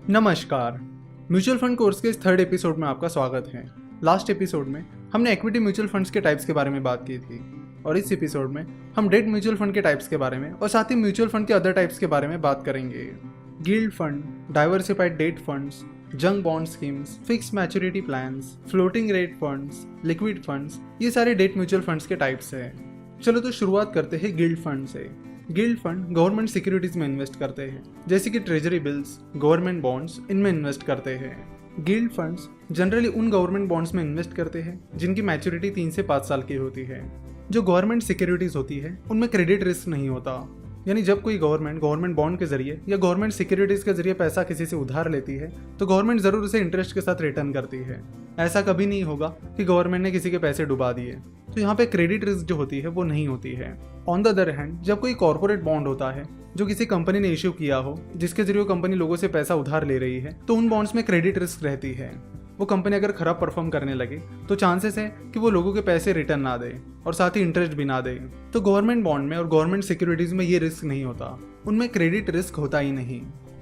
नमस्कार। Mutual fund course के इस थर्ड एपिसोड में आपका स्वागत है। लास्ट एपिसोड में हमने इक्विटी म्यूचुअल फंड्स के टाइप्स के बारे में बात की थी और इस एपिसोड में हम डेट म्यूचुअल फंड के टाइप्स के बारे में और साथ ही म्यूचुअल फंड के अदर टाइप्स के बारे में बात करेंगे। Guild fund, diversified date funds, junk bond schemes, fix maturity plans, floating rate funds, liquid funds, ये सारे डेट म्यूचुअल फंड्स के टाइप्स हैं। चलो तो शुरुआत करते हैं गिल्ड फंड से। गिल्ड फंड गवर्नमेंट सिक्योरिटीज में इन्वेस्ट करते हैं, जैसे कि ट्रेजरी बिल्स, गवर्नमेंट बॉन्ड्स, इनमें इन्वेस्ट करते हैं। गिल्ड फंड्स जनरली उन गवर्नमेंट बॉन्ड्स में इन्वेस्ट करते हैं जिनकी मैच्योरिटी 3 से 5 साल की होती है। जो गवर्नमेंट सिक्योरिटीज होती है उनमें क्रेडिट रिस्क नहीं होता, यानी जब कोई गवर्नमेंट बॉन्ड के जरिए या गवर्नमेंट सिक्योरिटीज के जरिए पैसा किसी से उधार लेती है तो गवर्नमेंट जरूर उसे इंटरेस्ट के साथ रिटर्न करती है। ऐसा कभी नहीं होगा कि गवर्नमेंट ने किसी के पैसे डुबा दिए, तो यहाँ पे क्रेडिट रिस्क जो होती है वो नहीं होती है। ऑन द अदर हैंड, जब कोई कॉर्पोरेट बॉन्ड होता है जो किसी कंपनी ने इश्यू किया हो, जिसके जरिए कंपनी लोगों से पैसा उधार ले रही है, तो उन बॉन्ड्स में क्रेडिट रिस्क रहती है। वो कंपनी अगर खराब परफॉर्म करने लगे तो चांसेस है कि वो लोगों के पैसे रिटर्न ना दे और साथ ही इंटरेस्ट भी ना दे। तो गवर्नमेंट बॉन्ड में और गवर्नमेंट सिक्योरिटीज में ये रिस्क नहीं होता, उनमें क्रेडिट रिस्क होता ही नहीं।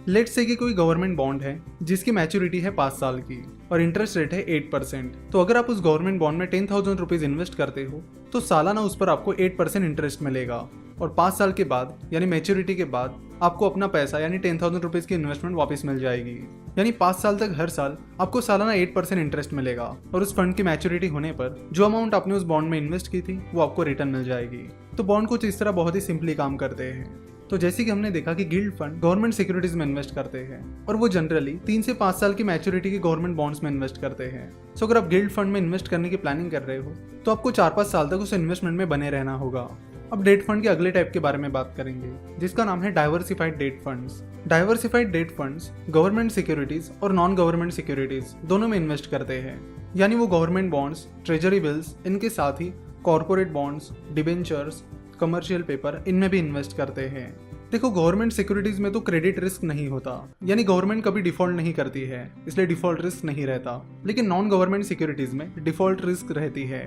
लेट्स से कि कोई गवर्नमेंट बॉन्ड है जिसकी मैच्योरिटी है 5 साल की और इंटरेस्ट रेट है 8%। तो अगर आप उस गवर्नमेंट बॉन्ड में 10,000 रुपीज इन्वेस्ट करते हो तो सालाना उस पर आपको 8% इंटरेस्ट मिलेगा और 5 साल के बाद यानी मैच्योरिटी के बाद आपको अपना पैसा यानी 10,000 रुपीज की इन्वेस्टमेंट वापस मिल जाएगी। यानी 5 साल तक हर साल आपको सालाना 8% इंटरेस्ट मिलेगा और उस फंड की मैच्योरिटी होने पर जो अमाउंट आपने उस बॉन्ड में इन्वेस्ट की थी वो आपको रिटर्न मिल जाएगी। तो बॉन्ड कुछ इस तरह बहुत ही सिंपली काम करते हैं। तो जैसे कि हमने देखा कि गिल्ड फंड गवर्नमेंट सिक्योरिटीज में इन्वेस्ट करते हैं और वो जनरली 3 से 5 साल की मैच्योरिटी के गवर्नमेंट बॉन्ड्स में इन्वेस्ट करते हैं। सो अगर आप गिल्ड फंड में इन्वेस्ट करने की प्लानिंग कर रहे हो तो आपको 4-5 साल तक उस इन्वेस्टमेंट में बने रहना होगा। अब डेट फंड के अगले टाइप के बारे में बात करेंगे, जिसका नाम है diversified date funds. Diversified date funds government securities और नॉन गवर्नमेंट सिक्योरिटीज दोनों में इन्वेस्ट करते हैं, यानी वो गवर्नमेंट बॉन्ड्स, ट्रेजरी बिल्स, इनके साथ ही corporate bonds, debentures, commercial paper, इनमें भी इन्वेस्ट करते हैं। देखो, गवर्नमेंट सिक्योरिटीज में तो क्रेडिट रिस्क नहीं होता, यानी गवर्नमेंट कभी डिफॉल्ट नहीं करती है, इसलिए डिफॉल्ट रिस्क नहीं रहता। लेकिन नॉन गवर्नमेंट सिक्योरिटीज में डिफॉल्ट रिस्क रहती है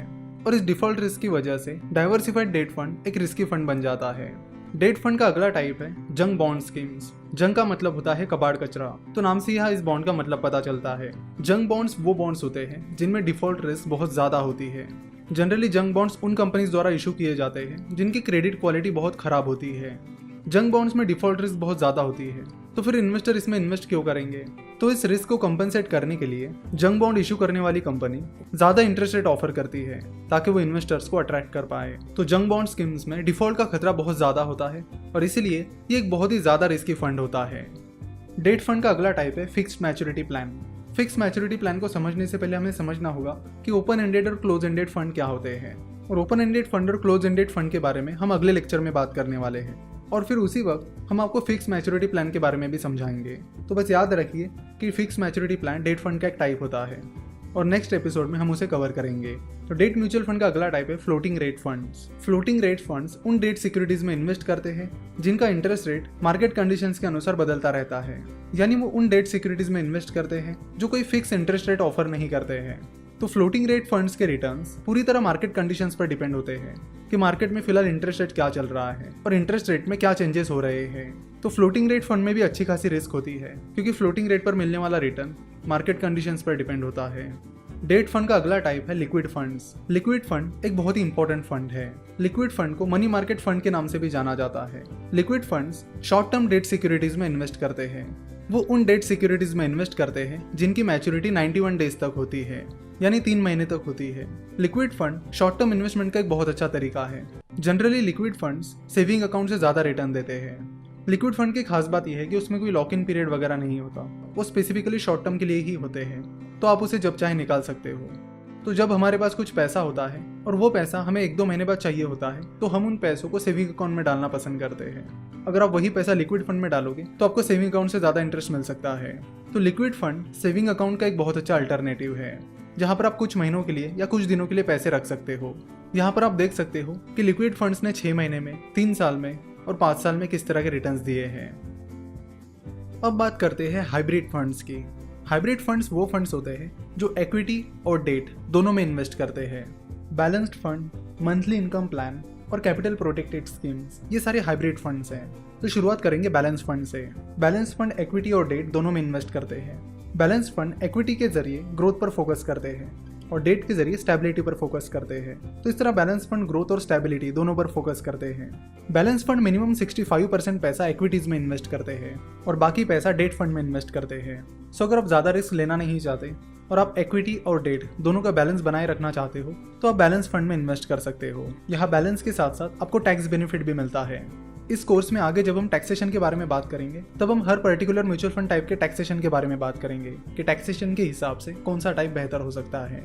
और इस डिफॉल्ट रिस्क की वजह से डाइवर्सिफाइड डेट फंड एक रिस्की फंड बन जाता है। डेट फंड का अगला टाइप है जंक बॉन्ड स्कीम्स। जंक का मतलब होता है कबाड़ कचरा, तो नाम से यहाँ इस बॉन्ड का मतलब पता चलता है। जंक बॉन्ड्स वो बॉन्ड्स होते हैं जिनमें डिफॉल्ट रिस्क बहुत ज्यादा होती है। जनरली जंक बॉन्ड्स उन कंपनीज द्वारा इशू किए जाते हैं जिनकी क्रेडिट क्वालिटी बहुत खराब होती है। जंक बॉन्ड्स में डिफॉल्ट रिस्क बहुत ज्यादा होती है, तो फिर इन्वेस्टर इसमें इन्वेस्ट क्यों करेंगे? तो इस रिस्क को कंपनसेट करने के लिए जंक बॉन्ड इशू करने वाली कंपनी ज्यादा इंटरेस्ट रेट ऑफर करती है ताकि वो इन्वेस्टर्स को अट्रैक्ट कर पाए। तो जंक बॉन्ड स्कीम्स में डिफॉल्ट का खतरा बहुत ज्यादा होता है और इसीलिए ये एक बहुत ही ज्यादा रिस्की फंड होता है। डेट फंड का अगला टाइप है fixed maturity plan. Fix maturity plan को समझने से पहले हमें समझना होगा कि ओपन एंडेड और क्लोज एंडेड फंड क्या होते हैं, और ओपन एंडेड फंड और क्लोज एंडेड फंड के बारे में हम अगले लेक्चर में बात करने वाले हैं और फिर उसी वक्त हम आपको फिक्स मैच्योरिटी प्लान के बारे में भी समझाएंगे। तो बस याद रखिए कि fix maturity plan debt fund का एक टाइप होता है और नेक्स्ट एपिसोड में हम उसे कवर करेंगे। तो डेट म्यूचुअल फंड का अगला टाइप है floating rate funds. Floating rate funds उन डेट सिक्योरिटीज में इन्वेस्ट करते हैं जिनका इंटरेस्ट रेट मार्केट कंडीशंस के अनुसार बदलता रहता है, यानी वो उन डेट सिक्योरिटीज में इन्वेस्ट करते हैं जो कोई फिक्स इंटरेस्ट रेट ऑफर नहीं करते हैं। तो फ्लोटिंग रेट फंड्स के रिटर्न्स पूरी तरह मार्केट कंडीशंस पर डिपेंड होते हैं कि मार्केट में फिलहाल इंटरेस्ट रेट क्या चल रहा है और इंटरेस्ट रेट में क्या चेंजेस हो रहे हैं। तो फ्लोटिंग रेट फंड में भी अच्छी खासी रिस्क होती है क्योंकि फ्लोटिंग रेट पर मिलने वाला रिटर्न मार्केट कंडीशंस पर डिपेंड होता है। डेट फंड का अगला टाइप है लिक्विड फंड्स। लिक्विड फंड एक बहुत ही इंपॉर्टेंट फंड है। लिक्विड फंड को मनी मार्केट फंड के नाम से भी जाना जाता है। Liquid funds short term debt securities में इन्वेस्ट करते हैं। वो उन डेट सिक्योरिटीज में इन्वेस्ट करते हैं जिनकी मैच्योरिटी 91 डेज तक होती है, यानी 3 महीने तक होती है। Liquid fund short term investment का एक बहुत अच्छा तरीका है। Generally liquid funds saving account से ज्यादा रिटर्न देते हैं। लिक्विड फंड की खास बात यह है कि उसमें कोई लॉक इन पीरियड वगैरह नहीं होता, वो स्पेसिफिकली शॉर्ट टर्म के लिए ही होते हैं, तो आप उसे जब चाहे निकाल सकते हो। तो जब हमारे पास कुछ पैसा होता है और वो पैसा हमें 1-2 महीने बाद चाहिए होता है तो हम उन पैसों को सेविंग अकाउंट में डालना पसंद करते हैं। अगर आप वही पैसा लिक्विड फंड में डालोगे तो आपको सेविंग अकाउंट से ज्यादा इंटरेस्ट मिल सकता है। तो लिक्विड फंड सेविंग अकाउंट का एक बहुत अच्छा अल्टरनेटिव है जहां पर आप कुछ महीनों के लिए या कुछ दिनों के लिए पैसे रख सकते हो। यहाँ पर आप देख सकते हो कि लिक्विड फंड्स ने 6 महीने में, 3 साल में और 5 साल में किस तरह के रिटर्न्स दिए हैं। अब बात करते हैं हाइब्रिड फंड्स की। हाइब्रिड फंड्स वो फंड्स होते हैं जो इक्विटी और डेट दोनों में इन्वेस्ट करते हैं। Balanced fund, monthly income plan, और कैपिटल प्रोटेक्टेड स्कीम्स, ये सारे हाइब्रिड फंड्स हैं। तो शुरुआत करेंगे बैलेंस फंड से। बैलेंस फंड इक्विटी और डेट दोनों में इन्वेस्ट करते हैं। बैलेंस फंड इक्विटी के जरिए ग्रोथ पर फोकस करते हैं और डेट के जरिए स्टेबिलिटी पर फोकस करते हैं। तो इस तरह बैलेंस फंड ग्रोथ और स्टेबिलिटी दोनों पर फोकस करते हैं। बैलेंस फंड मिनिमम 65% पैसा इक्विटीज में इन्वेस्ट करते हैं और बाकी पैसा डेट फंड में इन्वेस्ट करते हैं। सो अगर आप ज़्यादा रिस्क लेना नहीं चाहते और आप इक्विटी और डेट दोनों का बैलेंस बनाए रखना चाहते हो तो आप बैलेंस फंड में इन्वेस्ट कर सकते हो। यहाँ बैलेंस के साथ साथ आपको टैक्स बेनिफिट भी मिलता है। इस कोर्स में आगे जब हम टैक्सेशन के बारे में बात करेंगे तब हम हर पर्टिकुलर म्यूचुअल फंड टाइप के टैक्सेशन के बारे में बात करेंगे कि टैक्सेशन के हिसाब से कौन सा टाइप बेहतर हो सकता है।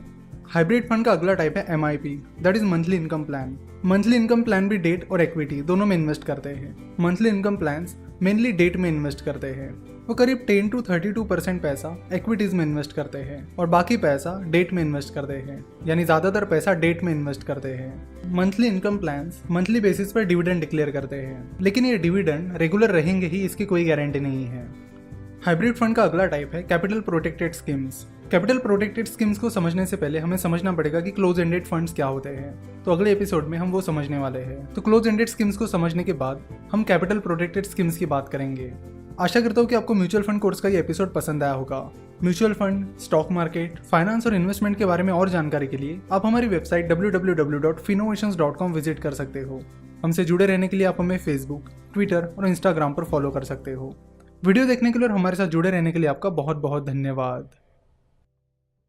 हाइब्रिड फंड का अगला टाइप है MIP, that is monthly income plan. Monthly income plan भी डेट और इक्विटी दोनों में इन्वेस्ट करते हैं। Monthly income plans mainly debt में इन्वेस्ट करते हैं। वो करीब 10 to 32% पैसा इक्विटीज में इन्वेस्ट करते हैं और बाकी पैसा डेट में इन्वेस्ट करते हैं, यानी ज्यादातर पैसा डेट में इन्वेस्ट करते हैं। Monthly income plans monthly basis पर डिविडेंड डिक्लेयर करते हैं, लेकिन ये डिविडेंड रेगुलर रहेंगे ही इसकी कोई गारंटी नहीं है। हाइब्रिड फंड का अगला टाइप है capital protected schemes. Capital protected schemes को समझने से पहले हमें समझना पड़ेगा कि क्लोज एंडेड फंड्स क्या होते हैं। तो अगले एपिसोड में हम वो समझने वाले हैं। तो क्लोज एंडेड स्कीम्स को समझने के बाद हम कैपिटल प्रोटेक्टेड स्कीम्स की बात करेंगे। आशा करता हूँ कि आपको म्यूचुअल फंड कोर्स का ये एपिसोड पसंद आया होगा। Mutual fund, stock market, finance और इन्वेस्टमेंट के बारे में और जानकारी के लिए आप हमारी वेबसाइट www.finnovations.com विजिट कर सकते हो। हमसे जुड़े रहने के लिए आप हमें फेसबुक, ट्विटर और इंस्टाग्राम पर फॉलो कर सकते हो। वीडियो देखने के लिए और हमारे साथ जुड़े रहने के लिए आपका बहुत बहुत धन्यवाद।